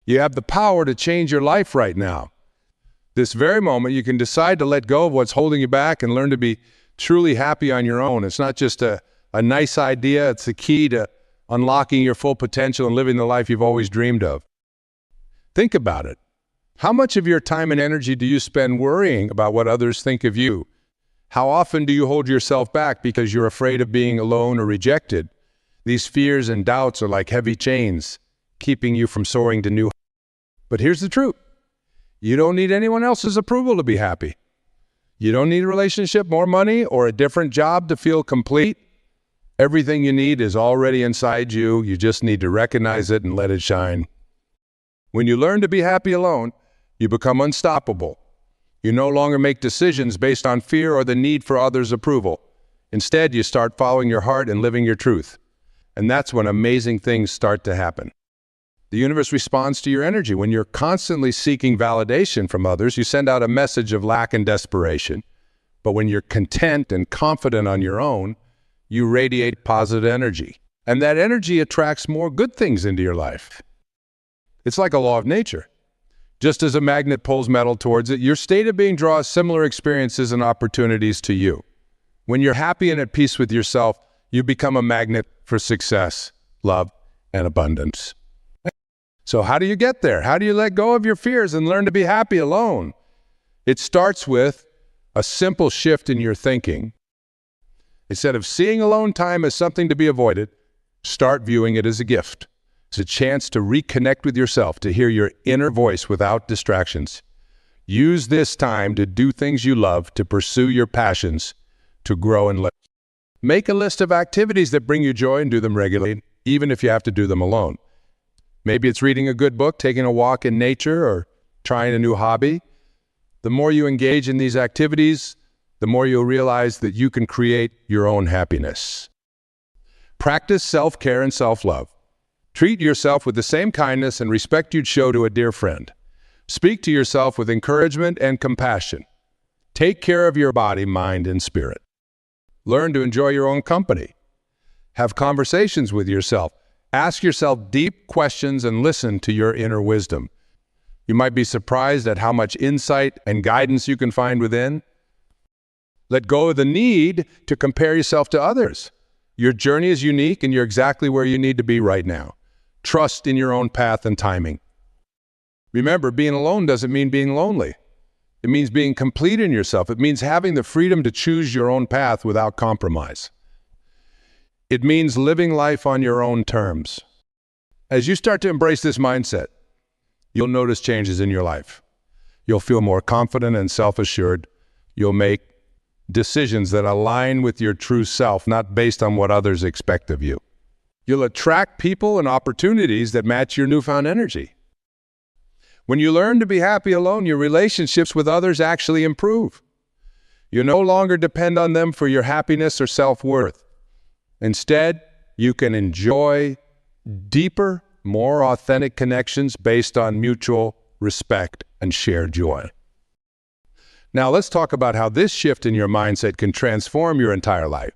You have the power to change your life right now. This very moment, you can decide to let go of what's holding you back and learn to be truly happy on your own. It's not just a nice idea. It's the key to unlocking your full potential and living the life you've always dreamed of. Think about it. How much of your time and energy do you spend worrying about what others think of you? How often do you hold yourself back because you're afraid of being alone or rejected? These fears and doubts are like heavy chains, keeping you from soaring to new heights. But here's the truth. You don't need anyone else's approval to be happy. You don't need a relationship, more money, or a different job to feel complete. Everything you need is already inside you. You just need to recognize it and let it shine. When you learn to be happy alone, you become unstoppable. You no longer make decisions based on fear or the need for others' approval. Instead, you start following your heart and living your truth. And that's when amazing things start to happen. The universe responds to your energy. When you're constantly seeking validation from others, you send out a message of lack and desperation. But when you're content and confident on your own, you radiate positive energy. And that energy attracts more good things into your life. It's like a law of nature. Just as a magnet pulls metal towards it, your state of being draws similar experiences and opportunities to you. When you're happy and at peace with yourself, you become a magnet for success, love, and abundance. So how do you get there? How do you let go of your fears and learn to be happy alone? It starts with a simple shift in your thinking. Instead of seeing alone time as something to be avoided, start viewing it as a gift. It's a chance to reconnect with yourself, to hear your inner voice without distractions. Use this time to do things you love, to pursue your passions, to grow and live. Make a list of activities that bring you joy and do them regularly, even if you have to do them alone. Maybe it's reading a good book, taking a walk in nature, or trying a new hobby. The more you engage in these activities, the more you'll realize that you can create your own happiness. Practice self-care and self-love. Treat yourself with the same kindness and respect you'd show to a dear friend. Speak to yourself with encouragement and compassion. Take care of your body, mind, and spirit. Learn to enjoy your own company. Have conversations with yourself. Ask yourself deep questions and listen to your inner wisdom. You might be surprised at how much insight and guidance you can find within. Let go of the need to compare yourself to others. Your journey is unique and you're exactly where you need to be right now. Trust in your own path and timing. Remember, being alone doesn't mean being lonely. It means being complete in yourself. It means having the freedom to choose your own path without compromise. It means living life on your own terms. As you start to embrace this mindset, you'll notice changes in your life. You'll feel more confident and self-assured. You'll make decisions that align with your true self, not based on what others expect of you. You'll attract people and opportunities that match your newfound energy. When you learn to be happy alone, your relationships with others actually improve. You no longer depend on them for your happiness or self-worth. Instead, you can enjoy deeper, more authentic connections based on mutual respect and shared joy. Now, let's talk about how this shift in your mindset can transform your entire life.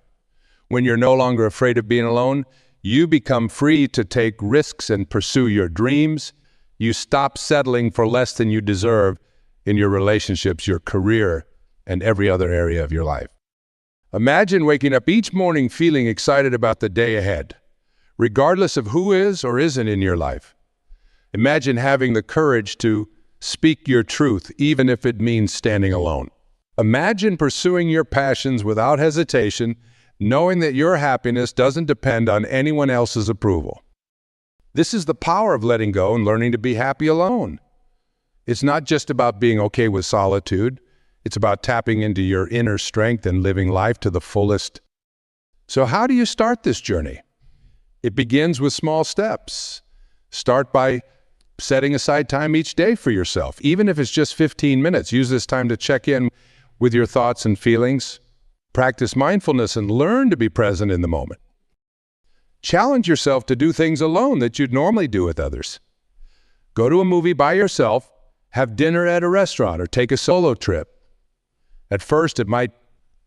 When you're no longer afraid of being alone, you become free to take risks and pursue your dreams. You stop settling for less than you deserve in your relationships, your career, and every other area of your life. Imagine waking up each morning feeling excited about the day ahead, regardless of who is or isn't in your life. Imagine having the courage to speak your truth, even if it means standing alone. Imagine pursuing your passions without hesitation, knowing that your happiness doesn't depend on anyone else's approval. This is the power of letting go and learning to be happy alone. It's not just about being okay with solitude. It's about tapping into your inner strength and living life to the fullest. So how do you start this journey? It begins with small steps. Start by setting aside time each day for yourself, even if it's just 15 minutes. Use this time to check in with your thoughts and feelings. Practice mindfulness and learn to be present in the moment. Challenge yourself to do things alone that you'd normally do with others. Go to a movie by yourself, have dinner at a restaurant, or take a solo trip. At first, it might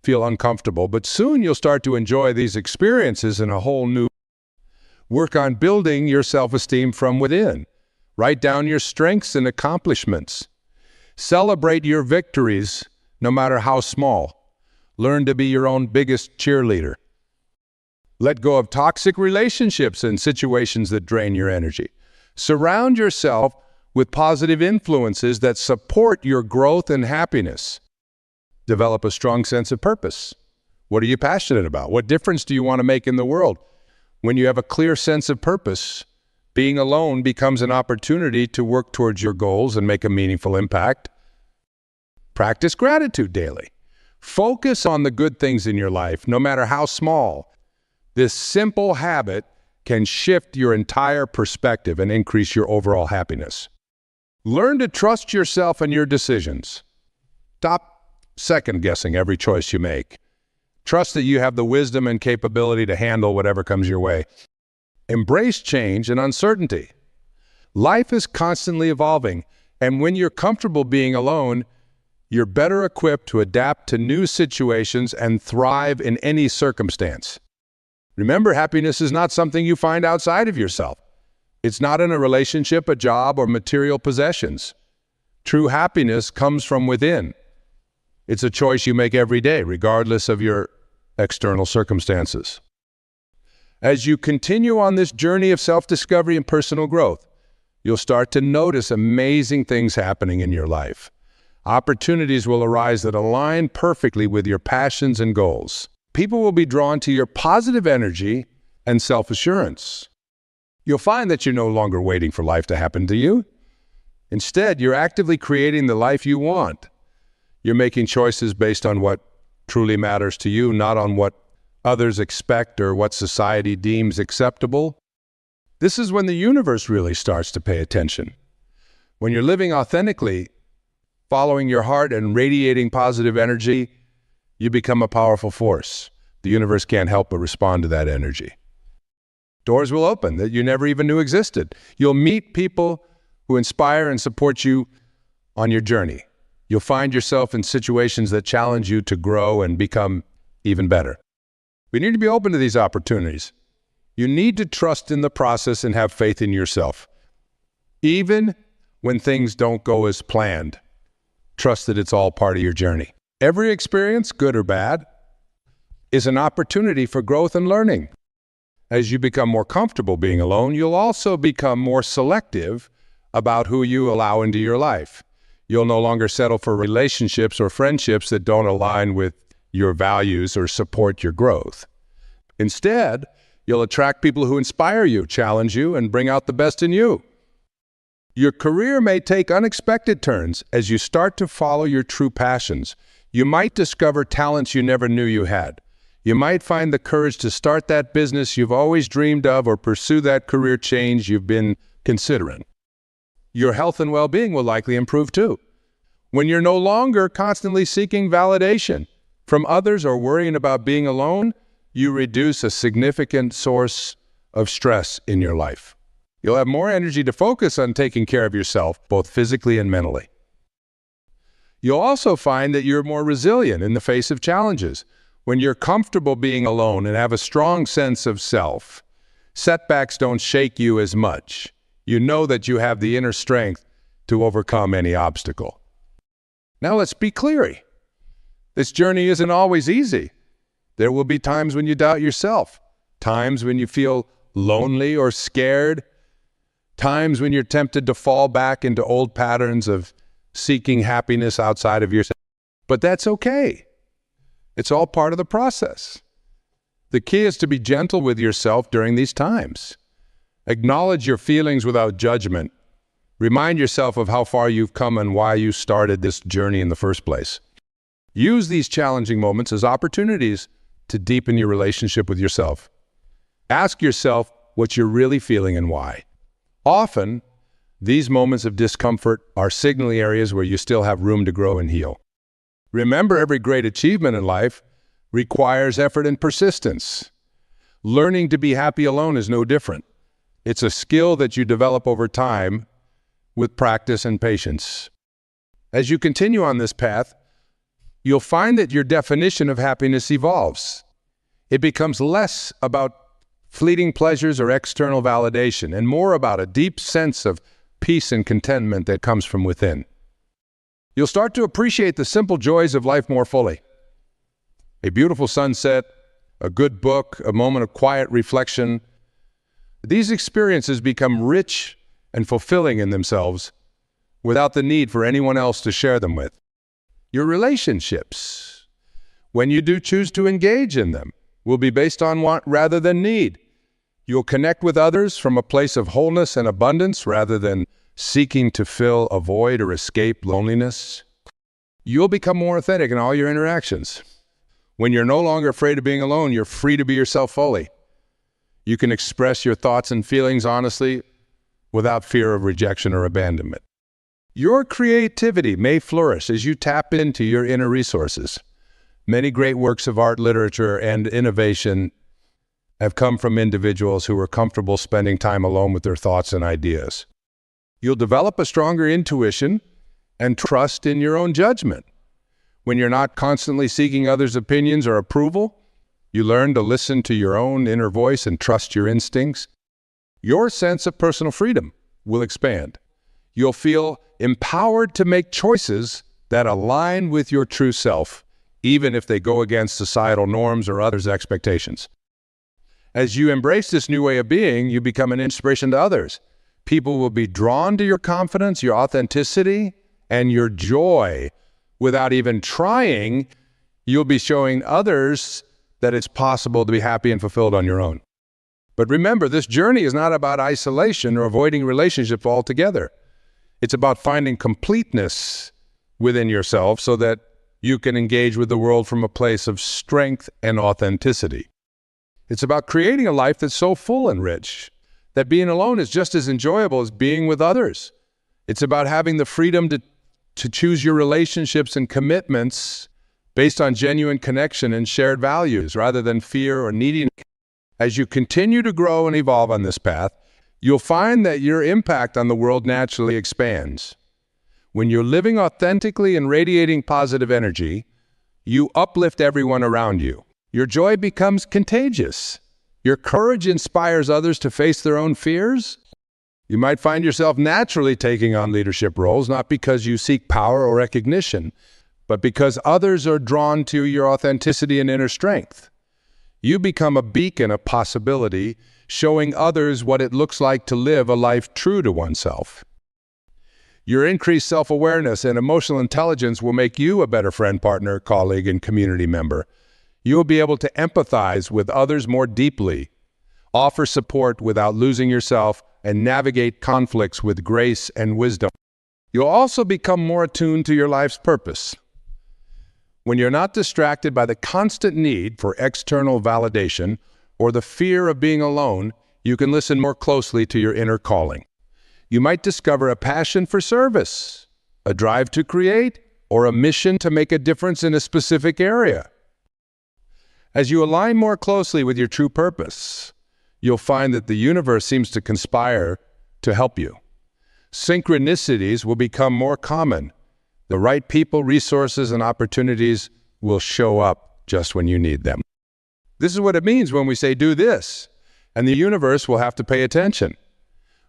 feel uncomfortable, but soon you'll start to enjoy these experiences in a whole new way. Work on building your self-esteem from within. Write down your strengths and accomplishments. Celebrate your victories, no matter how small. Learn to be your own biggest cheerleader. Let go of toxic relationships and situations that drain your energy. Surround yourself with positive influences that support your growth and happiness. Develop a strong sense of purpose. What are you passionate about? What difference do you want to make in the world? When you have a clear sense of purpose, being alone becomes an opportunity to work towards your goals and make a meaningful impact. Practice gratitude daily. Focus on the good things in your life, no matter how small. This simple habit can shift your entire perspective and increase your overall happiness. Learn to trust yourself and your decisions. Stop second-guessing every choice you make. Trust that you have the wisdom and capability to handle whatever comes your way. Embrace change and uncertainty. Life is constantly evolving, and when you're comfortable being alone, you're better equipped to adapt to new situations and thrive in any circumstance. Remember, happiness is not something you find outside of yourself. It's not in a relationship, a job, or material possessions. True happiness comes from within. It's a choice you make every day, regardless of your external circumstances. As you continue on this journey of self-discovery and personal growth, you'll start to notice amazing things happening in your life. Opportunities will arise that align perfectly with your passions and goals. People will be drawn to your positive energy and self-assurance. You'll find that you're no longer waiting for life to happen to you. Instead, you're actively creating the life you want. You're making choices based on what truly matters to you, not on what others expect or what society deems acceptable. This is when the universe really starts to pay attention. When you're living authentically, following your heart and radiating positive energy, you become a powerful force. The universe can't help but respond to that energy. Doors will open that you never even knew existed. You'll meet people who inspire and support you on your journey. You'll find yourself in situations that challenge you to grow and become even better. We need to be open to these opportunities. You need to trust in the process and have faith in yourself. Even when things don't go as planned, trust that it's all part of your journey. Every experience, good or bad, is an opportunity for growth and learning. As you become more comfortable being alone, you'll also become more selective about who you allow into your life. You'll no longer settle for relationships or friendships that don't align with your values or support your growth. Instead, you'll attract people who inspire you, challenge you, and bring out the best in you. Your career may take unexpected turns as you start to follow your true passions. You might discover talents you never knew you had. You might find the courage to start that business you've always dreamed of or pursue that career change you've been considering. Your health and well-being will likely improve too. When you're no longer constantly seeking validation from others or worrying about being alone, you reduce a significant source of stress in your life. You'll have more energy to focus on taking care of yourself, both physically and mentally. You'll also find that you're more resilient in the face of challenges. When you're comfortable being alone and have a strong sense of self, setbacks don't shake you as much. You know that you have the inner strength to overcome any obstacle. Now let's be clear. This journey isn't always easy. There will be times when you doubt yourself, times when you feel lonely or scared, times when you're tempted to fall back into old patterns of seeking happiness outside of yourself. But that's okay. It's all part of the process. The key is to be gentle with yourself during these times. Acknowledge your feelings without judgment. Remind yourself of how far you've come and why you started this journey in the first place. Use these challenging moments as opportunities to deepen your relationship with yourself. Ask yourself what you're really feeling and why. Often, these moments of discomfort are signaling areas where you still have room to grow and heal. Remember, every great achievement in life requires effort and persistence. Learning to be happy alone is no different. It's a skill that you develop over time with practice and patience. As you continue on this path, you'll find that your definition of happiness evolves. It becomes less about fleeting pleasures or external validation and more about a deep sense of peace and contentment that comes from within. You'll start to appreciate the simple joys of life more fully. A beautiful sunset, a good book, a moment of quiet reflection. These experiences become rich and fulfilling in themselves without the need for anyone else to share them with. Your relationships, when you do choose to engage in them, will be based on want rather than need. You'll connect with others from a place of wholeness and abundance rather than seeking to fill a void or escape loneliness. You'll become more authentic in all your interactions. When you're no longer afraid of being alone, you're free to be yourself fully. You can express your thoughts and feelings honestly without fear of rejection or abandonment. Your creativity may flourish as you tap into your inner resources. Many great works of art, literature, and innovation have come from individuals who were comfortable spending time alone with their thoughts and ideas. You'll develop a stronger intuition and trust in your own judgment. When you're not constantly seeking others' opinions or approval, you learn to listen to your own inner voice and trust your instincts. Your sense of personal freedom will expand. You'll feel empowered to make choices that align with your true self, even if they go against societal norms or others' expectations. As you embrace this new way of being, you become an inspiration to others. People will be drawn to your confidence, your authenticity, and your joy. Without even trying, you'll be showing others that it's possible to be happy and fulfilled on your own. But remember, this journey is not about isolation or avoiding relationships altogether. It's about finding completeness within yourself so that you can engage with the world from a place of strength and authenticity. It's about creating a life that's so full and rich that being alone is just as enjoyable as being with others. It's about having the freedom to choose your relationships and commitments based on genuine connection and shared values rather than fear or needing. As you continue to grow and evolve on this path, you'll find that your impact on the world naturally expands. When you're living authentically and radiating positive energy, you uplift everyone around you. Your joy becomes contagious. Your courage inspires others to face their own fears. You might find yourself naturally taking on leadership roles, not because you seek power or recognition, but because others are drawn to your authenticity and inner strength. You become a beacon of possibility, showing others what it looks like to live a life true to oneself. Your increased self-awareness and emotional intelligence will make you a better friend, partner, colleague, and community member. You will be able to empathize with others more deeply, offer support without losing yourself, and navigate conflicts with grace and wisdom. You'll also become more attuned to your life's purpose. When you're not distracted by the constant need for external validation or the fear of being alone, you can listen more closely to your inner calling. You might discover a passion for service, a drive to create, or a mission to make a difference in a specific area. As you align more closely with your true purpose, you'll find that the universe seems to conspire to help you. Synchronicities will become more common. The right people, resources, and opportunities will show up just when you need them. This is what it means when we say, do this, and the universe will have to pay attention.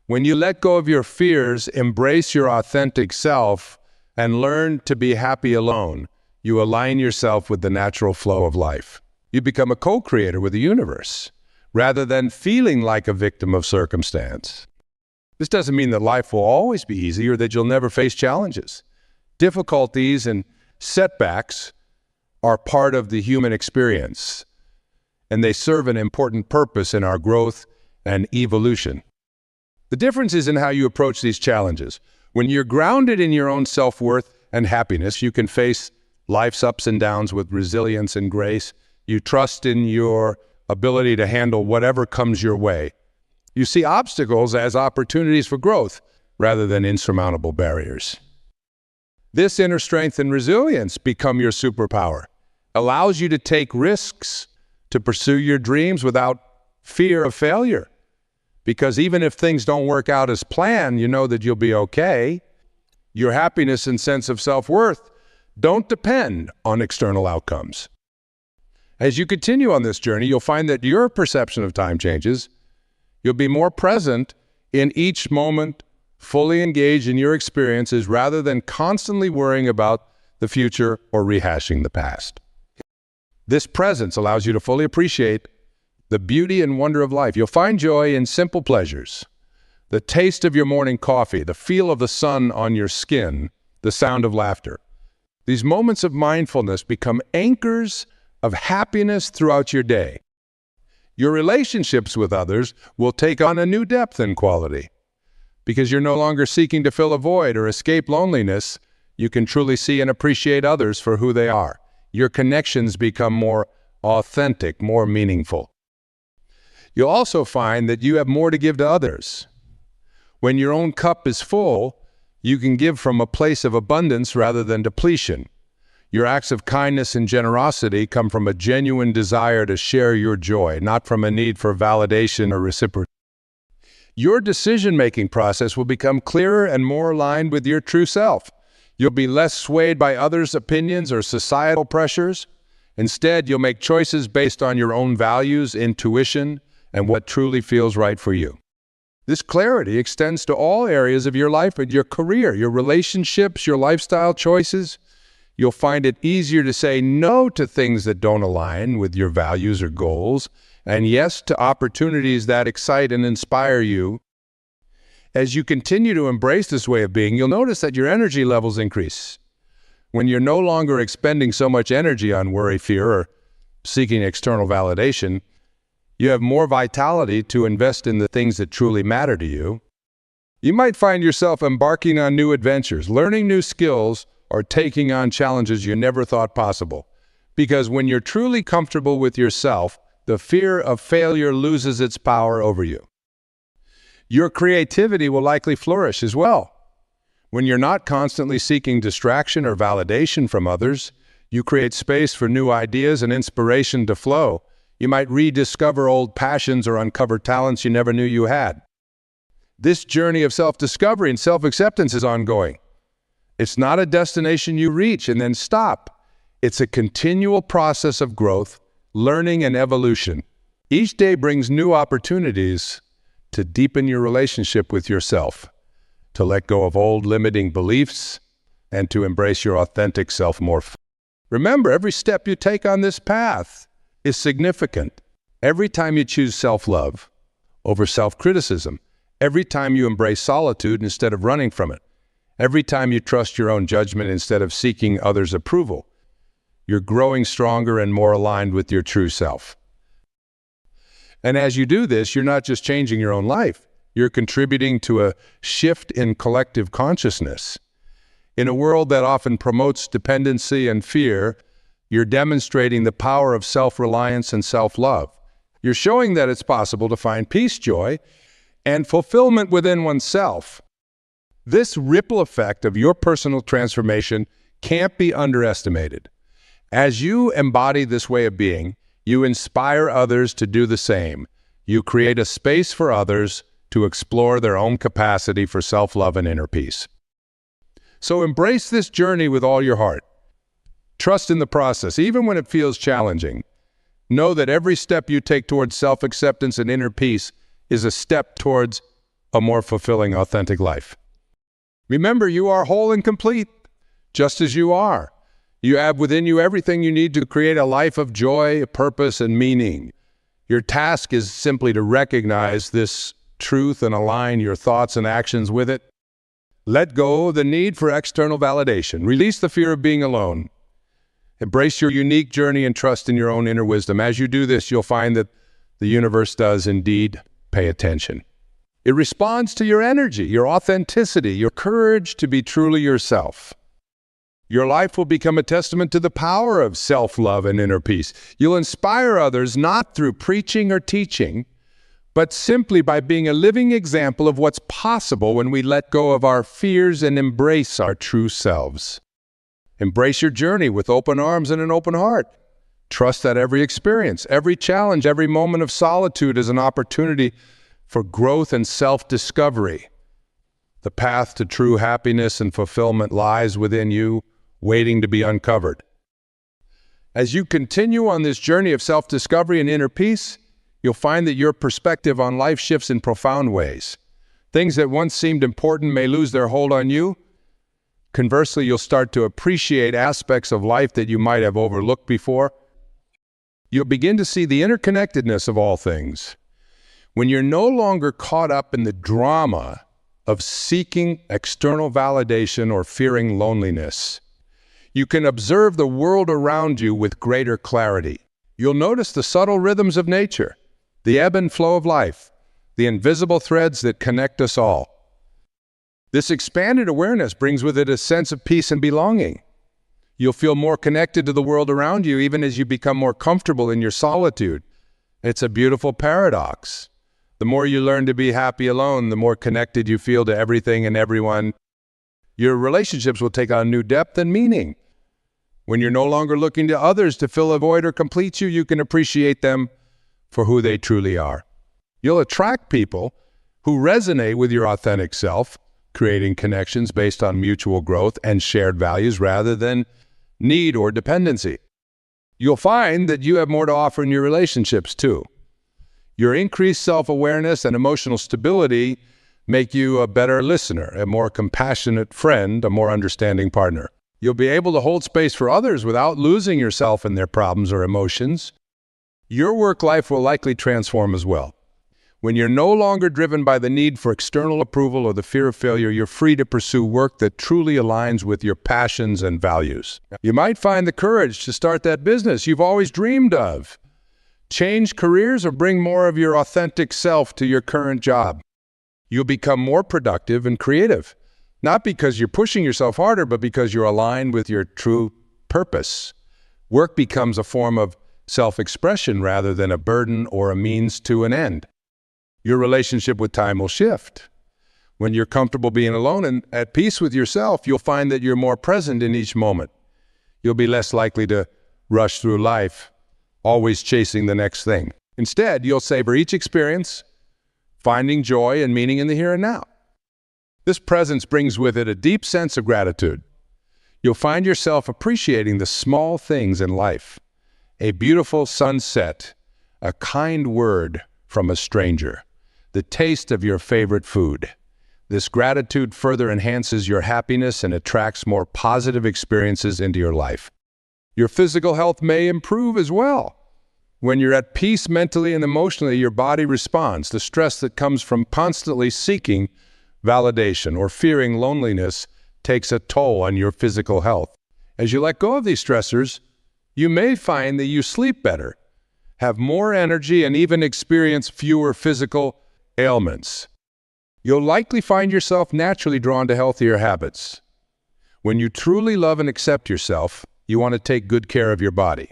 When you let go of your fears, embrace your authentic self, and learn to be happy alone, you align yourself with the natural flow of life. You become a co-creator with the universe, rather than feeling like a victim of circumstance. This doesn't mean that life will always be easy or that you'll never face challenges. Difficulties and setbacks are part of the human experience, and they serve an important purpose in our growth and evolution. The difference is in how you approach these challenges. When you're grounded in your own self-worth and happiness, you can face life's ups and downs with resilience and grace. You trust in your ability to handle whatever comes your way. You see obstacles as opportunities for growth rather than insurmountable barriers. This inner strength and resilience become your superpower, allows you to take risks, to pursue your dreams without fear of failure. Because even if things don't work out as planned, you know that you'll be okay. Your happiness and sense of self-worth don't depend on external outcomes. As you continue on this journey, you'll find that your perception of time changes. You'll be more present in each moment fully engaged in your experiences rather than constantly worrying about the future or rehashing the past. This presence allows you to fully appreciate the beauty and wonder of life. You'll find joy in simple pleasures. The taste of your morning coffee, the feel of the sun on your skin, the sound of laughter. These moments of mindfulness become anchors of happiness throughout your day. Your relationships with others will take on a new depth and quality. Because you're no longer seeking to fill a void or escape loneliness, you can truly see and appreciate others for who they are. Your connections become more authentic, more meaningful. You'll also find that you have more to give to others. When your own cup is full, you can give from a place of abundance rather than depletion. Your acts of kindness and generosity come from a genuine desire to share your joy, not from a need for validation or reciprocation. Your decision-making process will become clearer and more aligned with your true self. You'll be less swayed by others' opinions or societal pressures. Instead, you'll make choices based on your own values, intuition, and what truly feels right for you. This clarity extends to all areas of your life and your career, your relationships, your lifestyle choices. You'll find it easier to say no to things that don't align with your values or goals, and yes to opportunities that excite and inspire you. As you continue to embrace this way of being, you'll notice that your energy levels increase. When you're no longer expending so much energy on worry, fear, or seeking external validation, you have more vitality to invest in the things that truly matter to you. You might find yourself embarking on new adventures, learning new skills, or taking on challenges you never thought possible. Because when you're truly comfortable with yourself, the fear of failure loses its power over you. Your creativity will likely flourish as well. When you're not constantly seeking distraction or validation from others, you create space for new ideas and inspiration to flow. You might rediscover old passions or uncover talents you never knew you had. This journey of self-discovery and self-acceptance is ongoing. It's not a destination you reach and then stop. It's a continual process of growth, learning, and evolution. Each day brings new opportunities to deepen your relationship with yourself, to let go of old limiting beliefs, and to embrace your authentic self more. Remember, every step you take on this path is significant. Every time you choose self-love over self-criticism, every time you embrace solitude instead of running from it, every time you trust your own judgment instead of seeking others' approval, you're growing stronger and more aligned with your true self. And as you do this, you're not just changing your own life, you're contributing to a shift in collective consciousness. In a world that often promotes dependency and fear, you're demonstrating the power of self-reliance and self-love. You're showing that it's possible to find peace, joy, and fulfillment within oneself. This ripple effect of your personal transformation can't be underestimated. As you embody this way of being, you inspire others to do the same. You create a space for others to explore their own capacity for self-love and inner peace. So embrace this journey with all your heart. Trust in the process, even when it feels challenging. Know that every step you take towards self-acceptance and inner peace is a step towards a more fulfilling, authentic life. Remember, you are whole and complete, just as you are. You have within you everything you need to create a life of joy, purpose, and meaning. Your task is simply to recognize this truth and align your thoughts and actions with it. Let go of the need for external validation. Release the fear of being alone. Embrace your unique journey and trust in your own inner wisdom. As you do this, you'll find that the universe does indeed pay attention. It responds to your energy, your authenticity, your courage to be truly yourself. Your life will become a testament to the power of self-love and inner peace. You'll inspire others not through preaching or teaching, but simply by being a living example of what's possible when we let go of our fears and embrace our true selves. Embrace your journey with open arms and an open heart. Trust that every experience, every challenge, every moment of solitude is an opportunity for growth and self-discovery. The path to true happiness and fulfillment lies within you, waiting to be uncovered. As you continue on this journey of self-discovery and inner peace, you'll find that your perspective on life shifts in profound ways. Things that once seemed important may lose their hold on you. Conversely, you'll start to appreciate aspects of life that you might have overlooked before. You'll begin to see the interconnectedness of all things. When you're no longer caught up in the drama of seeking external validation or fearing loneliness, you can observe the world around you with greater clarity. You'll notice the subtle rhythms of nature, the ebb and flow of life, the invisible threads that connect us all. This expanded awareness brings with it a sense of peace and belonging. You'll feel more connected to the world around you even as you become more comfortable in your solitude. It's a beautiful paradox. The more you learn to be happy alone, the more connected you feel to everything and everyone. Your relationships will take on new depth and meaning. When you're no longer looking to others to fill a void or complete you, you can appreciate them for who they truly are. You'll attract people who resonate with your authentic self, creating connections based on mutual growth and shared values rather than need or dependency. You'll find that you have more to offer in your relationships too. Your increased self-awareness and emotional stability make you a better listener, a more compassionate friend, a more understanding partner. You'll be able to hold space for others without losing yourself in their problems or emotions. Your work life will likely transform as well. When you're no longer driven by the need for external approval or the fear of failure, you're free to pursue work that truly aligns with your passions and values. You might find the courage to start that business you've always dreamed of. Change careers or bring more of your authentic self to your current job. You'll become more productive and creative, not because you're pushing yourself harder, but because you're aligned with your true purpose. Work becomes a form of self-expression rather than a burden or a means to an end. Your relationship with time will shift. When you're comfortable being alone and at peace with yourself, you'll find that you're more present in each moment. You'll be less likely to rush through life, always chasing the next thing. Instead, you'll savor each experience, finding joy and meaning in the here and now. This presence brings with it a deep sense of gratitude. You'll find yourself appreciating the small things in life. A beautiful sunset, a kind word from a stranger, the taste of your favorite food. This gratitude further enhances your happiness and attracts more positive experiences into your life. Your physical health may improve as well. When you're at peace mentally and emotionally, your body responds. The stress that comes from constantly seeking validation or fearing loneliness takes a toll on your physical health. As you let go of these stressors, you may find that you sleep better, have more energy, and even experience fewer physical ailments. You'll likely find yourself naturally drawn to healthier habits. When you truly love and accept yourself, you want to take good care of your body.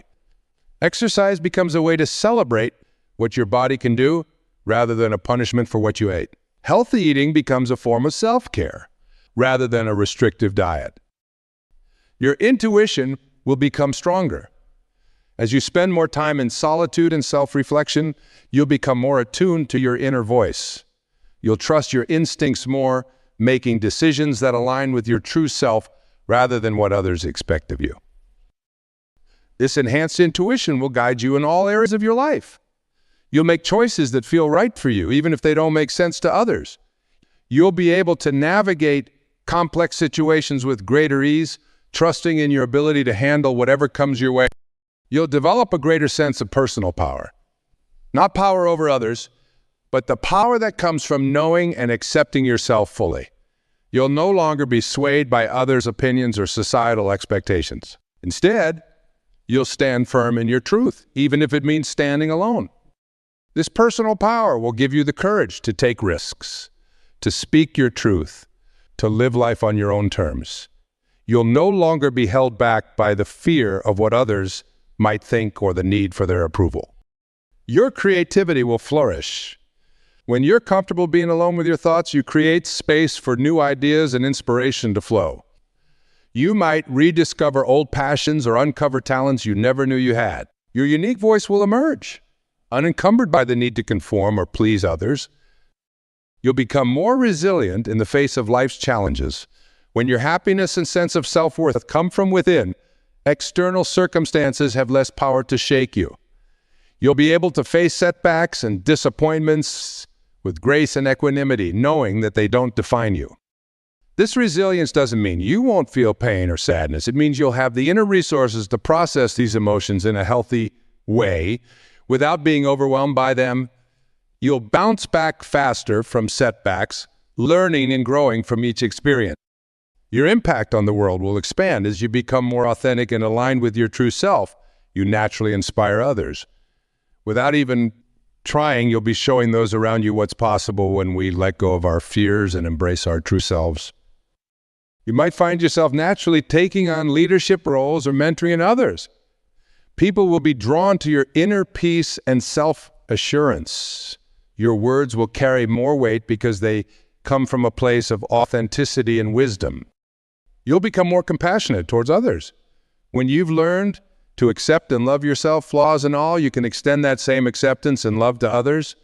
Exercise becomes a way to celebrate what your body can do rather than a punishment for what you ate. Healthy eating becomes a form of self-care rather than a restrictive diet. Your intuition will become stronger. As you spend more time in solitude and self-reflection, you'll become more attuned to your inner voice. You'll trust your instincts more, making decisions that align with your true self rather than what others expect of you. This enhanced intuition will guide you in all areas of your life. You'll make choices that feel right for you, even if they don't make sense to others. You'll be able to navigate complex situations with greater ease, trusting in your ability to handle whatever comes your way. You'll develop a greater sense of personal power. Not power over others, but the power that comes from knowing and accepting yourself fully. You'll no longer be swayed by others' opinions or societal expectations. Instead, you'll stand firm in your truth, even if it means standing alone. This personal power will give you the courage to take risks, to speak your truth, to live life on your own terms. You'll no longer be held back by the fear of what others might think or the need for their approval. Your creativity will flourish. When you're comfortable being alone with your thoughts, you create space for new ideas and inspiration to flow. You might rediscover old passions or uncover talents you never knew you had. Your unique voice will emerge, unencumbered by the need to conform or please others. You'll become more resilient in the face of life's challenges. When your happiness and sense of self-worth come from within, external circumstances have less power to shake you. You'll be able to face setbacks and disappointments with grace and equanimity, knowing that they don't define you. This resilience doesn't mean you won't feel pain or sadness. It means you'll have the inner resources to process these emotions in a healthy way without being overwhelmed by them. You'll bounce back faster from setbacks, learning and growing from each experience. Your impact on the world will expand as you become more authentic and aligned with your true self. You naturally inspire others. Without even trying, you'll be showing those around you what's possible when we let go of our fears and embrace our true selves. You might find yourself naturally taking on leadership roles or mentoring others. People will be drawn to your inner peace and self-assurance. Your words will carry more weight because they come from a place of authenticity and wisdom. You'll become more compassionate towards others. When you've learned to accept and love yourself, flaws and all, you can extend that same acceptance and love to others.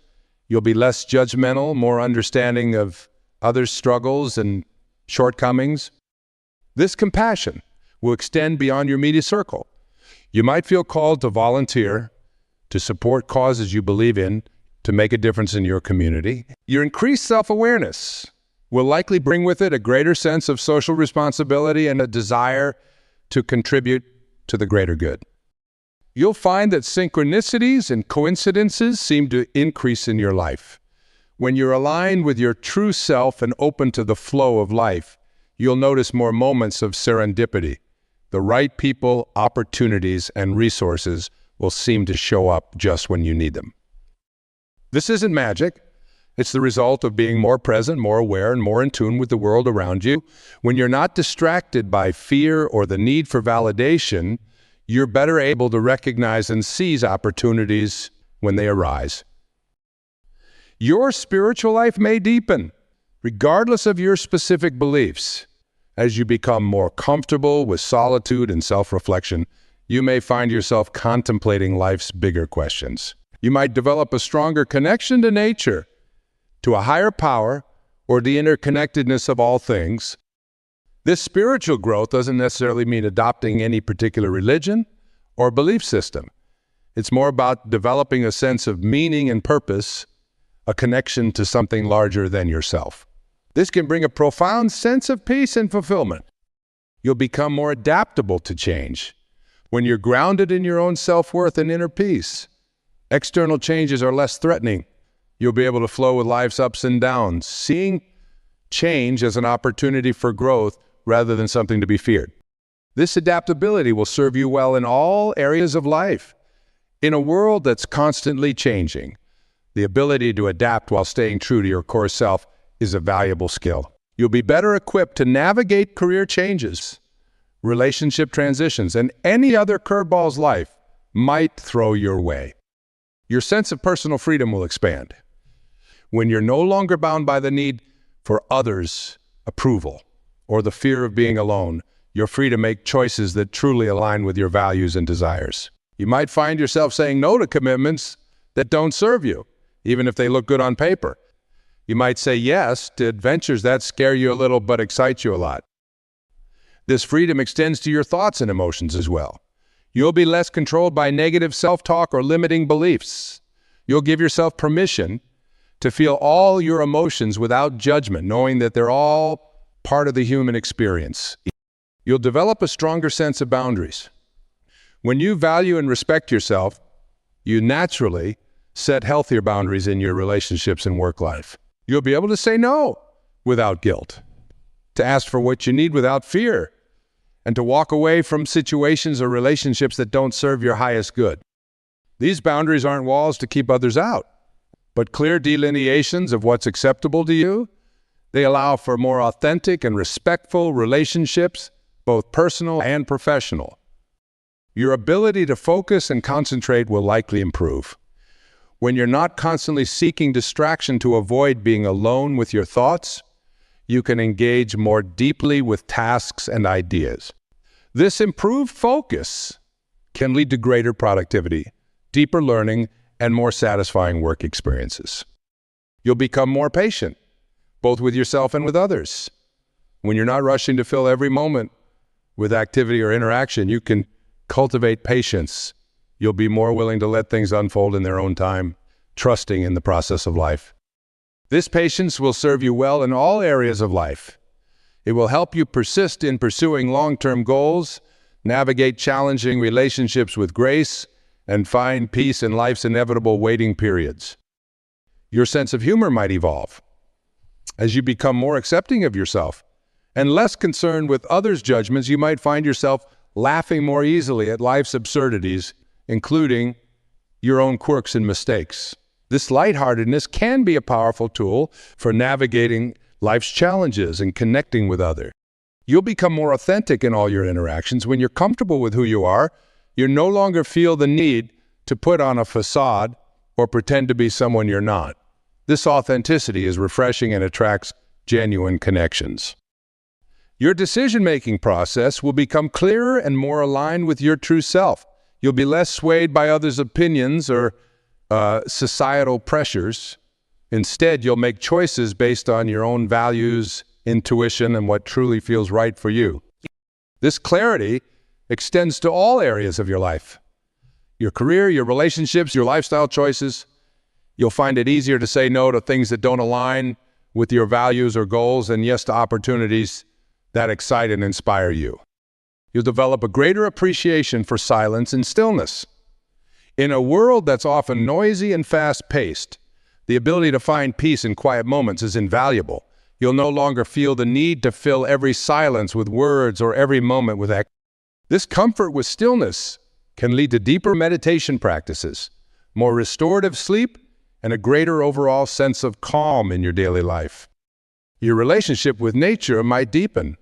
You'll be less judgmental, more understanding of others' struggles and shortcomings. This compassion will extend beyond your immediate circle. You might feel called to volunteer, to support causes you believe in, to make a difference in your community. Your increased self-awareness will likely bring with it a greater sense of social responsibility and a desire to contribute to the greater good. You'll find that synchronicities and coincidences seem to increase in your life. When you're aligned with your true self and open to the flow of life, you'll notice more moments of serendipity. The right people, opportunities, and resources will seem to show up just when you need them. This isn't magic. It's the result of being more present, more aware, and more in tune with the world around you. When you're not distracted by fear or the need for validation, you're better able to recognize and seize opportunities when they arise. Your spiritual life may deepen, regardless of your specific beliefs. As you become more comfortable with solitude and self-reflection, you may find yourself contemplating life's bigger questions. You might develop a stronger connection to nature, to a higher power, or the interconnectedness of all things. This spiritual growth doesn't necessarily mean adopting any particular religion or belief system. It's more about developing a sense of meaning and purpose, a connection to something larger than yourself. This can bring a profound sense of peace and fulfillment. You'll become more adaptable to change. When you're grounded in your own self-worth and inner peace, external changes are less threatening. You'll be able to flow with life's ups and downs, seeing change as an opportunity for growth rather than something to be feared. This adaptability will serve you well in all areas of life. In a world that's constantly changing, the ability to adapt while staying true to your core self is a valuable skill. You'll be better equipped to navigate career changes, relationship transitions, and any other curveballs life might throw your way. Your sense of personal freedom will expand. When you're no longer bound by the need for others' approval or the fear of being alone, you're free to make choices that truly align with your values and desires. You might find yourself saying no to commitments that don't serve you, even if they look good on paper. You might say yes to adventures that scare you a little but excite you a lot. This freedom extends to your thoughts and emotions as well. You'll be less controlled by negative self-talk or limiting beliefs. You'll give yourself permission to feel all your emotions without judgment, knowing that they're all part of the human experience. You'll develop a stronger sense of boundaries. When you value and respect yourself, you naturally set healthier boundaries in your relationships and work life. You'll be able to say no without guilt, to ask for what you need without fear, and to walk away from situations or relationships that don't serve your highest good. These boundaries aren't walls to keep others out, but clear delineations of what's acceptable to you. They allow for more authentic and respectful relationships, both personal and professional. Your ability to focus and concentrate will likely improve. When you're not constantly seeking distraction to avoid being alone with your thoughts, you can engage more deeply with tasks and ideas. This improved focus can lead to greater productivity, deeper learning, and more satisfying work experiences. You'll become more patient, both with yourself and with others. When you're not rushing to fill every moment with activity or interaction, you can cultivate patience. You'll be more willing to let things unfold in their own time, trusting in the process of life. This patience will serve you well in all areas of life. It will help you persist in pursuing long-term goals, navigate challenging relationships with grace, and find peace in life's inevitable waiting periods. Your sense of humor might evolve as you become more accepting of yourself and less concerned with others' judgments. You might find yourself laughing more easily at life's absurdities, including your own quirks and mistakes. This lightheartedness can be a powerful tool for navigating life's challenges and connecting with others. You'll become more authentic in all your interactions. When you're comfortable with who you are, you no longer feel the need to put on a facade or pretend to be someone you're not. This authenticity is refreshing and attracts genuine connections. Your decision-making process will become clearer and more aligned with your true self. You'll be less swayed by others' opinions or societal pressures. Instead, you'll make choices based on your own values, intuition, and what truly feels right for you. This clarity extends to all areas of your life. Your career, your relationships, your lifestyle choices. You'll find it easier to say no to things that don't align with your values or goals, and yes to opportunities that excite and inspire you. You'll develop a greater appreciation for silence and stillness. In a world that's often noisy and fast-paced, the ability to find peace in quiet moments is invaluable. You'll no longer feel the need to fill every silence with words or every moment with action. This comfort with stillness can lead to deeper meditation practices, more restorative sleep, and a greater overall sense of calm in your daily life. Your relationship with nature might deepen.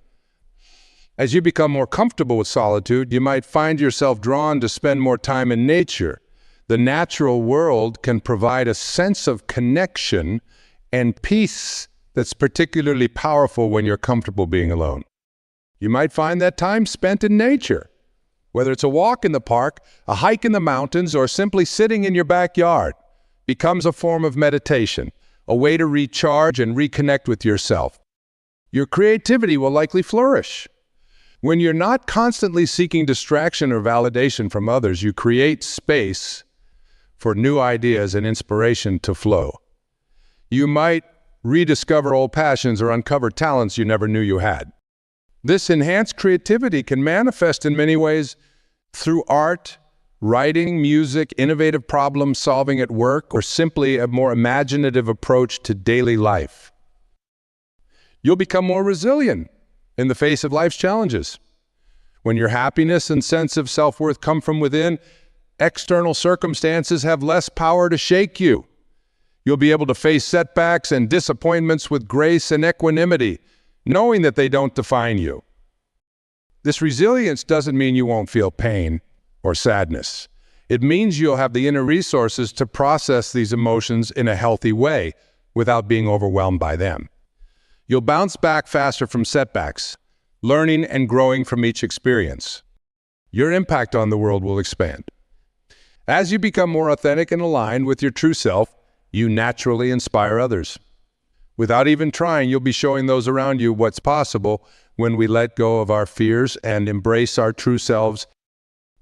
As you become more comfortable with solitude, you might find yourself drawn to spend more time in nature. The natural world can provide a sense of connection and peace that's particularly powerful when you're comfortable being alone. You might find that time spent in nature, whether it's a walk in the park, a hike in the mountains, or simply sitting in your backyard, becomes a form of meditation, a way to recharge and reconnect with yourself. Your creativity will likely flourish. When you're not constantly seeking distraction or validation from others, you create space for new ideas and inspiration to flow. You might rediscover old passions or uncover talents you never knew you had. This enhanced creativity can manifest in many ways through art, writing, music, innovative problem solving at work, or simply a more imaginative approach to daily life. You'll become more resilient in the face of life's challenges. When your happiness and sense of self-worth come from within, external circumstances have less power to shake you. You'll be able to face setbacks and disappointments with grace and equanimity, knowing that they don't define you. This resilience doesn't mean you won't feel pain or sadness. It means you'll have the inner resources to process these emotions in a healthy way without being overwhelmed by them. You'll bounce back faster from setbacks, learning and growing from each experience. Your impact on the world will expand. As you become more authentic and aligned with your true self, you naturally inspire others. Without even trying, you'll be showing those around you what's possible when we let go of our fears and embrace our true selves.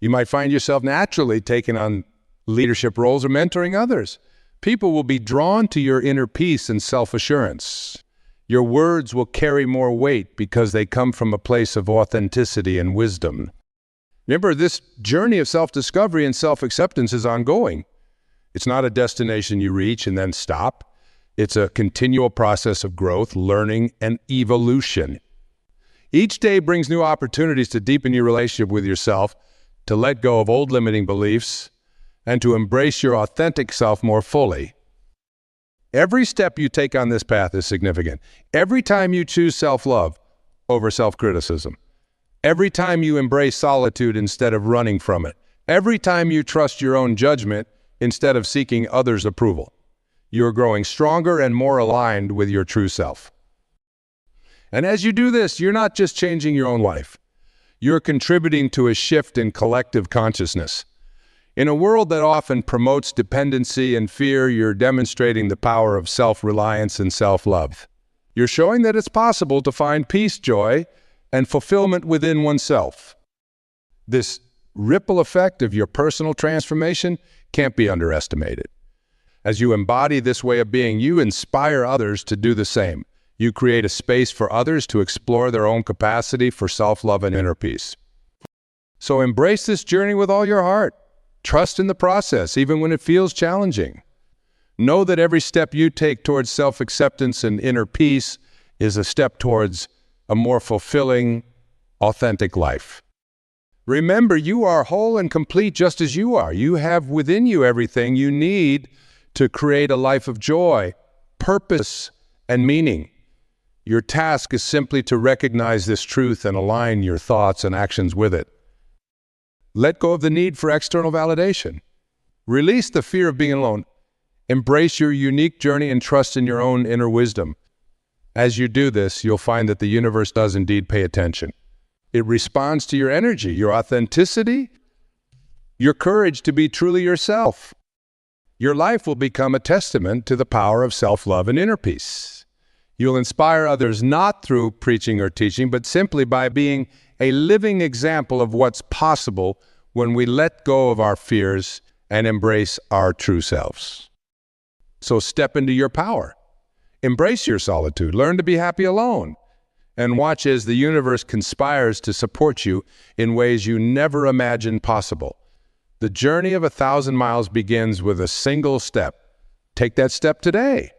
You might find yourself naturally taking on leadership roles or mentoring others. People will be drawn to your inner peace and self-assurance. Your words will carry more weight because they come from a place of authenticity and wisdom. Remember, this journey of self-discovery and self-acceptance is ongoing. It's not a destination you reach and then stop. It's a continual process of growth, learning, and evolution. Each day brings new opportunities to deepen your relationship with yourself, to let go of old limiting beliefs, and to embrace your authentic self more fully. Every step you take on this path is significant. Every time you choose self-love over self-criticism, every time you embrace solitude instead of running from it, every time you trust your own judgment instead of seeking others' approval, you're growing stronger and more aligned with your true self. And as you do this, you're not just changing your own life. You're contributing to a shift in collective consciousness. In a world that often promotes dependency and fear, you're demonstrating the power of self-reliance and self-love. You're showing that it's possible to find peace, joy, and fulfillment within oneself. This ripple effect of your personal transformation can't be underestimated. As you embody this way of being, you inspire others to do the same. You create a space for others to explore their own capacity for self-love and inner peace. So embrace this journey with all your heart. Trust in the process, even when it feels challenging. Know that every step you take towards self-acceptance and inner peace is a step towards a more fulfilling, authentic life. Remember, you are whole and complete just as you are. You have within you everything you need to create a life of joy, purpose, and meaning. Your task is simply to recognize this truth and align your thoughts and actions with it. Let go of the need for external validation. Release the fear of being alone. Embrace your unique journey and trust in your own inner wisdom. As you do this, you'll find that the universe does indeed pay attention. It responds to your energy, your authenticity, your courage to be truly yourself. Your life will become a testament to the power of self-love and inner peace. You'll inspire others not through preaching or teaching, but simply by being a living example of what's possible when we let go of our fears and embrace our true selves. So step into your power. Embrace your solitude. Learn to be happy alone. And watch as the universe conspires to support you in ways you never imagined possible. The journey of 1,000 miles begins with a single step. Take that step today.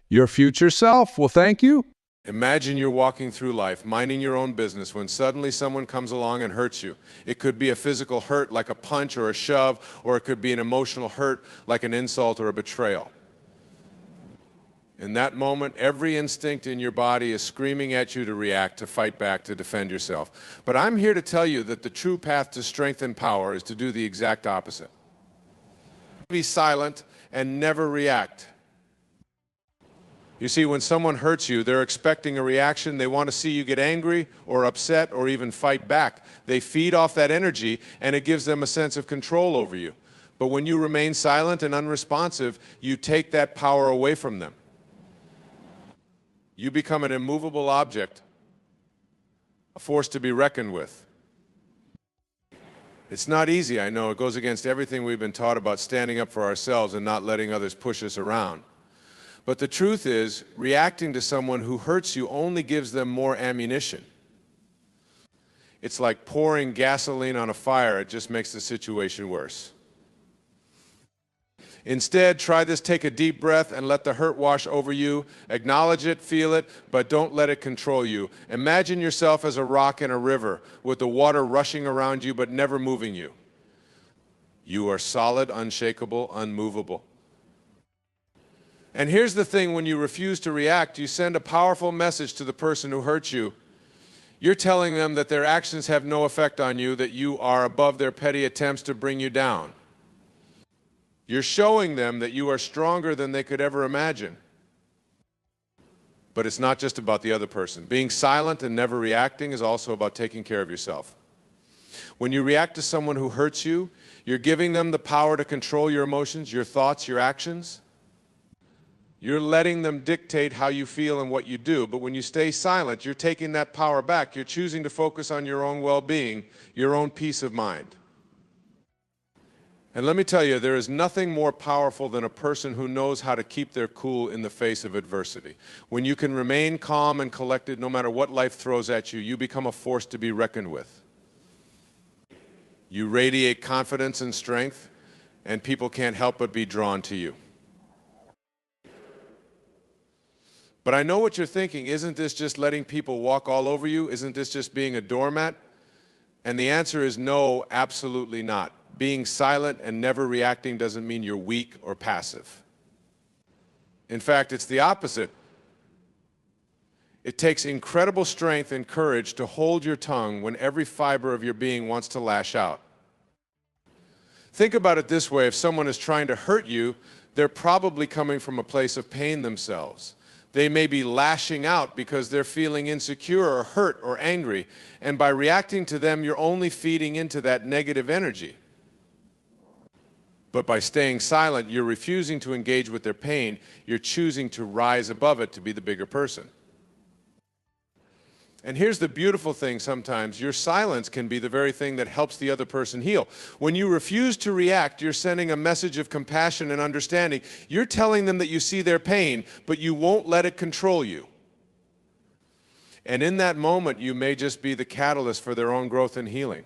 Your future self will thank you. Imagine you're walking through life, minding your own business, when suddenly someone comes along and hurts you. It could be a physical hurt like a punch or a shove, or it could be an emotional hurt like an insult or a betrayal. In that moment, every instinct in your body is screaming at you to react, to fight back, to defend yourself. But I'm here to tell you that the true path to strength and power is to do the exact opposite. Be silent and never react. You see, when someone hurts you, they're expecting a reaction. They want to see you get angry or upset or even fight back. They feed off that energy, and it gives them a sense of control over you. But when you remain silent and unresponsive, you take that power away from them. You become an immovable object, a force to be reckoned with. It's not easy, I know. It goes against everything we've been taught about standing up for ourselves and not letting others push us around. But the truth is, reacting to someone who hurts you only gives them more ammunition. It's like pouring gasoline on a fire. It just makes the situation worse. Instead, try this. Take a deep breath and let the hurt wash over you. Acknowledge it, feel it, but don't let it control you. Imagine yourself as a rock in a river with the water rushing around you but never moving you. You are solid, unshakable, unmovable. And here's the thing, when you refuse to react, you send a powerful message to the person who hurt you. You're telling them that their actions have no effect on you, that you are above their petty attempts to bring you down. You're showing them that you are stronger than they could ever imagine. But it's not just about the other person. Being silent and never reacting is also about taking care of yourself. When you react to someone who hurts you, you're giving them the power to control your emotions, your thoughts, your actions. You're letting them dictate how you feel and what you do. But when you stay silent, you're taking that power back. You're choosing to focus on your own well-being, your own peace of mind. And let me tell you, there is nothing more powerful than a person who knows how to keep their cool in the face of adversity. When you can remain calm and collected no matter what life throws at you, you become a force to be reckoned with. You radiate confidence and strength, and people can't help but be drawn to you. But I know what you're thinking. Isn't this just letting people walk all over you? Isn't this just being a doormat? And the answer is no, absolutely not. Being silent and never reacting doesn't mean you're weak or passive. In fact, it's the opposite. It takes incredible strength and courage to hold your tongue when every fiber of your being wants to lash out. Think about it this way. If someone is trying to hurt you, they're probably coming from a place of pain themselves. They may be lashing out because they're feeling insecure or hurt or angry. And by reacting to them, you're only feeding into that negative energy. But by staying silent, you're refusing to engage with their pain. You're choosing to rise above it to be the bigger person. And here's the beautiful thing sometimes, your silence can be the very thing that helps the other person heal. When you refuse to react, you're sending a message of compassion and understanding. You're telling them that you see their pain, but you won't let it control you. And in that moment, you may just be the catalyst for their own growth and healing.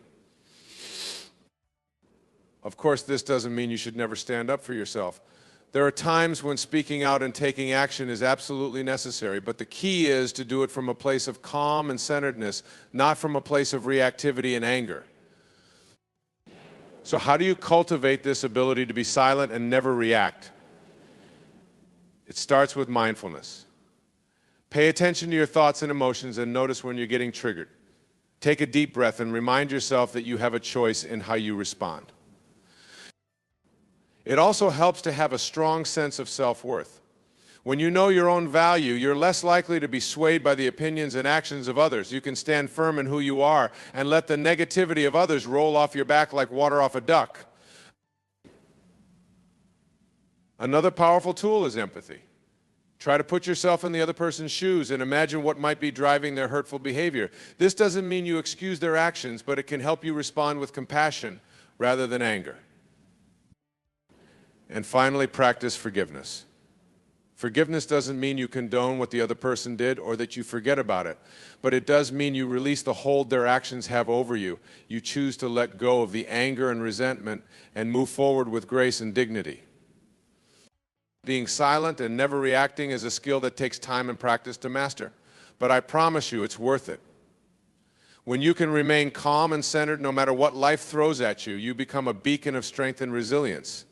Of course, this doesn't mean you should never stand up for yourself. There are times when speaking out and taking action is absolutely necessary, but the key is to do it from a place of calm and centeredness, not from a place of reactivity and anger. So how do you cultivate this ability to be silent and never react? It starts with mindfulness. Pay attention to your thoughts and emotions and notice when you're getting triggered. Take a deep breath and remind yourself that you have a choice in how you respond. It also helps to have a strong sense of self-worth. When you know your own value, you're less likely to be swayed by the opinions and actions of others. You can stand firm in who you are and let the negativity of others roll off your back like water off a duck. Another powerful tool is empathy. Try to put yourself in the other person's shoes and imagine what might be driving their hurtful behavior. This doesn't mean you excuse their actions, but it can help you respond with compassion rather than anger. And finally, practice forgiveness. Forgiveness doesn't mean you condone what the other person did or that you forget about it, but it does mean you release the hold their actions have over you. You choose to let go of the anger and resentment and move forward with grace and dignity. Being silent and never reacting is a skill that takes time and practice to master, but I promise you it's worth it. When you can remain calm and centered no matter what life throws at you, you become a beacon of strength and resilience.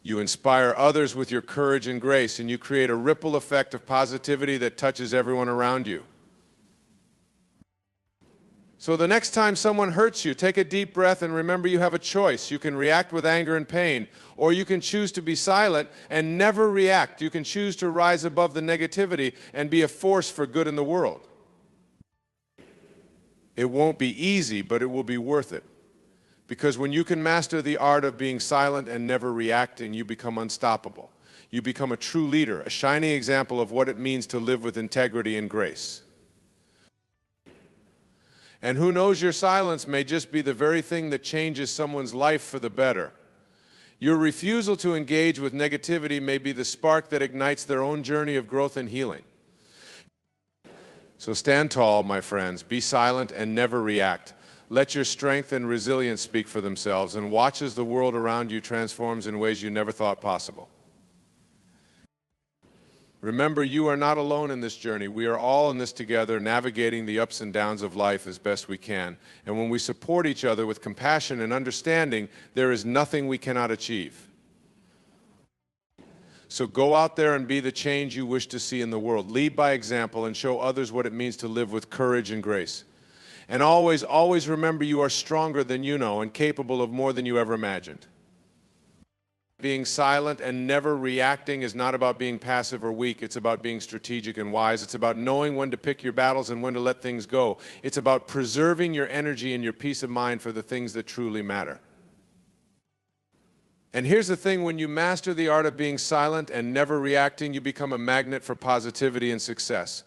You inspire others with your courage and grace, and you create a ripple effect of positivity that touches everyone around you. So the next time someone hurts you, take a deep breath and remember you have a choice. You can react with anger and pain, or you can choose to be silent and never react. You can choose to rise above the negativity and be a force for good in the world. It won't be easy, but it will be worth it. Because when you can master the art of being silent and never reacting, you become unstoppable. You become a true leader, a shining example of what it means to live with integrity and grace. And who knows, your silence may just be the very thing that changes someone's life for the better. Your refusal to engage with negativity may be the spark that ignites their own journey of growth and healing. So stand tall, my friends. Be silent and never react. Let your strength and resilience speak for themselves, and watch as the world around you transforms in ways you never thought possible. Remember, you are not alone in this journey. We are all in this together, navigating the ups and downs of life as best we can. And when we support each other with compassion and understanding, there is nothing we cannot achieve. So go out there and be the change you wish to see in the world. Lead by example and show others what it means to live with courage and grace. And always, always remember you are stronger than you know and capable of more than you ever imagined. Being silent and never reacting is not about being passive or weak. It's about being strategic and wise. It's about knowing when to pick your battles and when to let things go. It's about preserving your energy and your peace of mind for the things that truly matter. And here's the thing, when you master the art of being silent and never reacting, you become a magnet for positivity and success.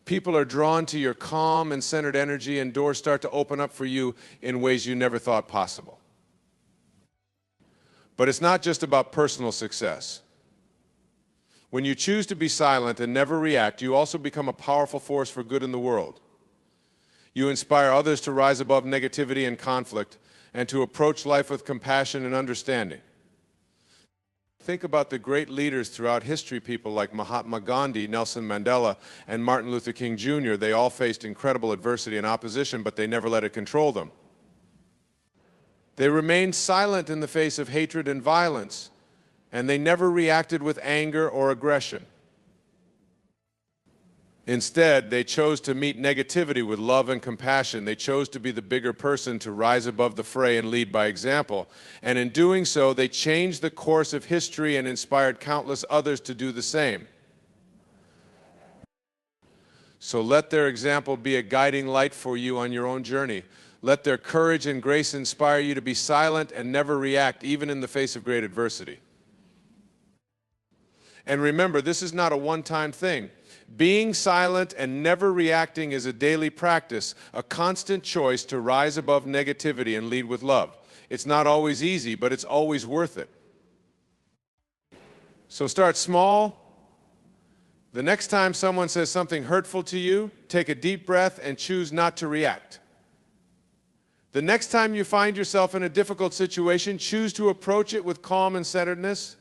People are drawn to your calm and centered energy, and doors start to open up for you in ways you never thought possible. But it's not just about personal success. When you choose to be silent and never react, you also become a powerful force for good in the world. You inspire others to rise above negativity and conflict and to approach life with compassion and understanding. Think about the great leaders throughout history, people like Mahatma Gandhi, Nelson Mandela, and Martin Luther King Jr. They all faced incredible adversity and opposition, but they never let it control them. They remained silent in the face of hatred and violence, and they never reacted with anger or aggression. Instead, they chose to meet negativity with love and compassion. They chose to be the bigger person, to rise above the fray and lead by example. And in doing so, they changed the course of history and inspired countless others to do the same. So let their example be a guiding light for you on your own journey. Let their courage and grace inspire you to be silent and never react, even in the face of great adversity. And remember, this is not a one-time thing. Being silent and never reacting is a daily practice, a constant choice to rise above negativity and lead with love. It's not always easy, but it's always worth it. So start small. The next time someone says something hurtful to you, take a deep breath and choose not to react. The next time you find yourself in a difficult situation, choose to approach it with calm and centeredness.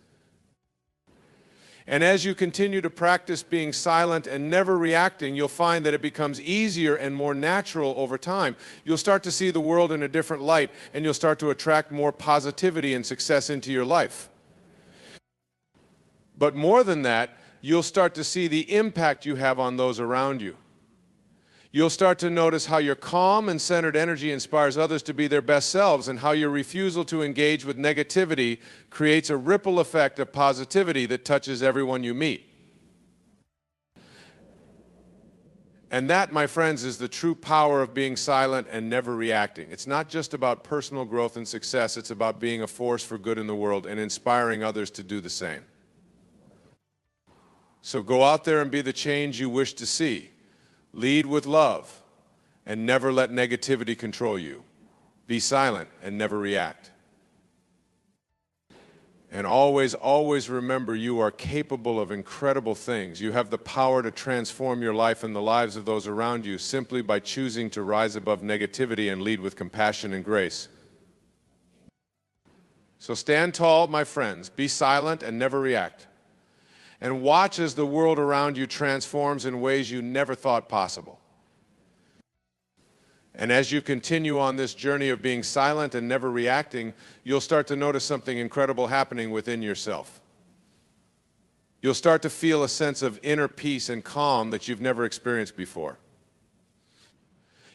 And as you continue to practice being silent and never reacting, you'll find that it becomes easier and more natural over time. You'll start to see the world in a different light, and you'll start to attract more positivity and success into your life. But more than that, you'll start to see the impact you have on those around you. You'll start to notice how your calm and centered energy inspires others to be their best selves, and how your refusal to engage with negativity creates a ripple effect of positivity that touches everyone you meet. And that, my friends, is the true power of being silent and never reacting. It's not just about personal growth and success, it's about being a force for good in the world and inspiring others to do the same. So go out there and be the change you wish to see. Lead with love, and never let negativity control you. Be silent and never react. And always, always remember you are capable of incredible things. You have the power to transform your life and the lives of those around you simply by choosing to rise above negativity and lead with compassion and grace. So stand tall, my friends. Be silent and never react. And watch as the world around you transforms in ways you never thought possible. And as you continue on this journey of being silent and never reacting, you'll start to notice something incredible happening within yourself. You'll start to feel a sense of inner peace and calm that you've never experienced before.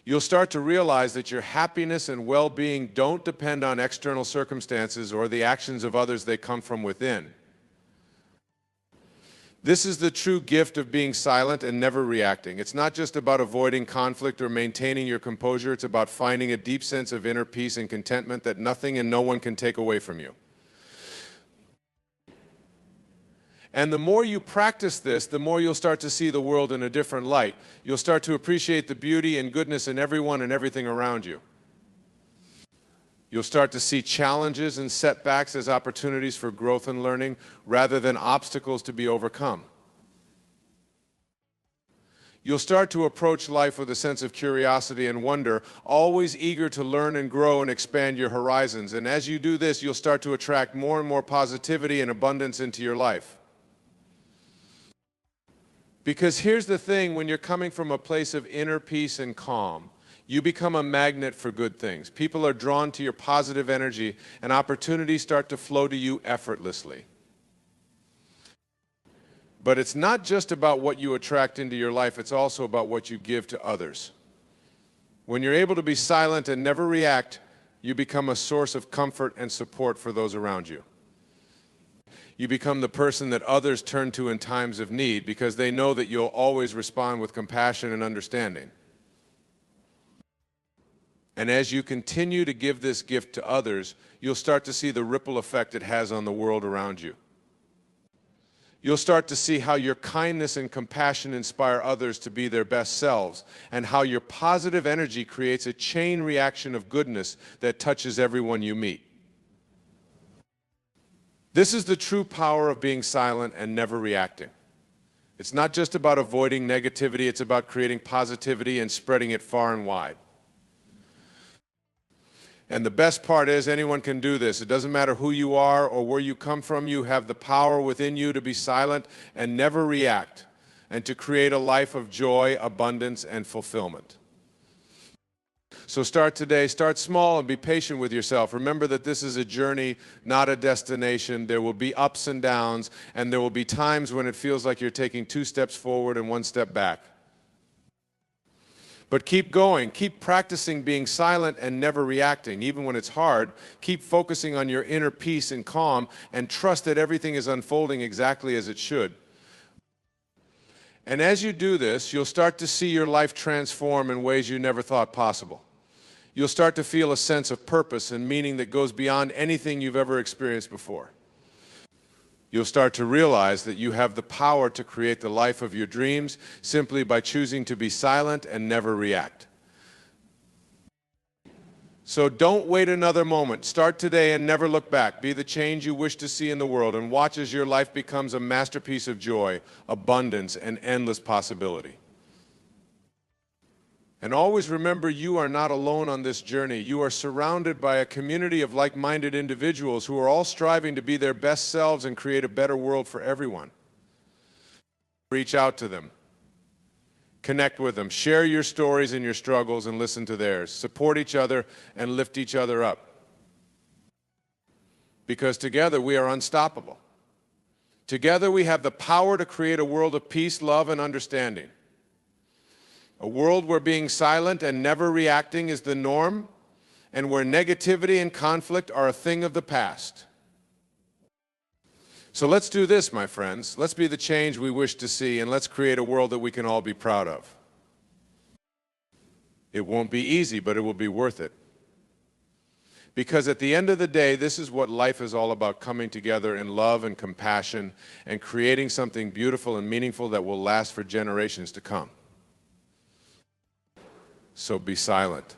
You'll start to realize that your happiness and well-being don't depend on external circumstances or the actions of others, they come from within. This is the true gift of being silent and never reacting. It's not just about avoiding conflict or maintaining your composure. It's about finding a deep sense of inner peace and contentment that nothing and no one can take away from you. And the more you practice this, the more you'll start to see the world in a different light. You'll start to appreciate the beauty and goodness in everyone and everything around you. You'll start to see challenges and setbacks as opportunities for growth and learning rather than obstacles to be overcome. You'll start to approach life with a sense of curiosity and wonder, always eager to learn and grow and expand your horizons. And as you do this, you'll start to attract more and more positivity and abundance into your life. Because here's the thing, when you're coming from a place of inner peace and calm, you become a magnet for good things. People are drawn to your positive energy, and opportunities start to flow to you effortlessly. But it's not just about what you attract into your life, it's also about what you give to others. When you're able to be silent and never react, you become a source of comfort and support for those around you. You become the person that others turn to in times of need because they know that you'll always respond with compassion and understanding. And as you continue to give this gift to others, you'll start to see the ripple effect it has on the world around you. You'll start to see how your kindness and compassion inspire others to be their best selves, and how your positive energy creates a chain reaction of goodness that touches everyone you meet. This is the true power of being silent and never reacting. It's not just about avoiding negativity, it's about creating positivity and spreading it far and wide. And the best part is anyone can do this. It doesn't matter who you are or where you come from. You have the power within you to be silent and never react, and to create a life of joy, abundance, and fulfillment. So start today. Start small and be patient with yourself. Remember that this is a journey, not a destination. There will be ups and downs, and there will be times when it feels like you're taking 2 steps forward and 1 step back. But keep going. Keep practicing being silent and never reacting. Even when it's hard, keep focusing on your inner peace and calm, and trust that everything is unfolding exactly as it should. And as you do this, you'll start to see your life transform in ways you never thought possible. You'll start to feel a sense of purpose and meaning that goes beyond anything you've ever experienced before. You'll start to realize that you have the power to create the life of your dreams simply by choosing to be silent and never react. So don't wait another moment. Start today and never look back. Be the change you wish to see in the world, and watch as your life becomes a masterpiece of joy, abundance, and endless possibility. And always remember, you are not alone on this journey. You are surrounded by a community of like-minded individuals who are all striving to be their best selves and create a better world for everyone. Reach out to them. Connect with them. Share your stories and your struggles and listen to theirs. Support each other and lift each other up. Because together we are unstoppable. Together we have the power to create a world of peace, love, and understanding. A world where being silent and never reacting is the norm, and where negativity and conflict are a thing of the past. So let's do this, my friends. Let's be the change we wish to see, and let's create a world that we can all be proud of. It won't be easy, but it will be worth it. Because at the end of the day, this is what life is all about: coming together in love and compassion and creating something beautiful and meaningful that will last for generations to come. So be silent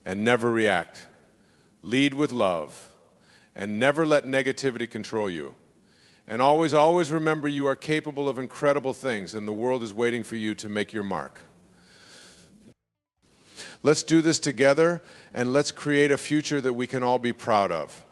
and never react. Lead with love and never let negativity control you. And always, always remember, you are capable of incredible things, and the world is waiting for you to make your mark. Let's do this together, and let's create a future that we can all be proud of.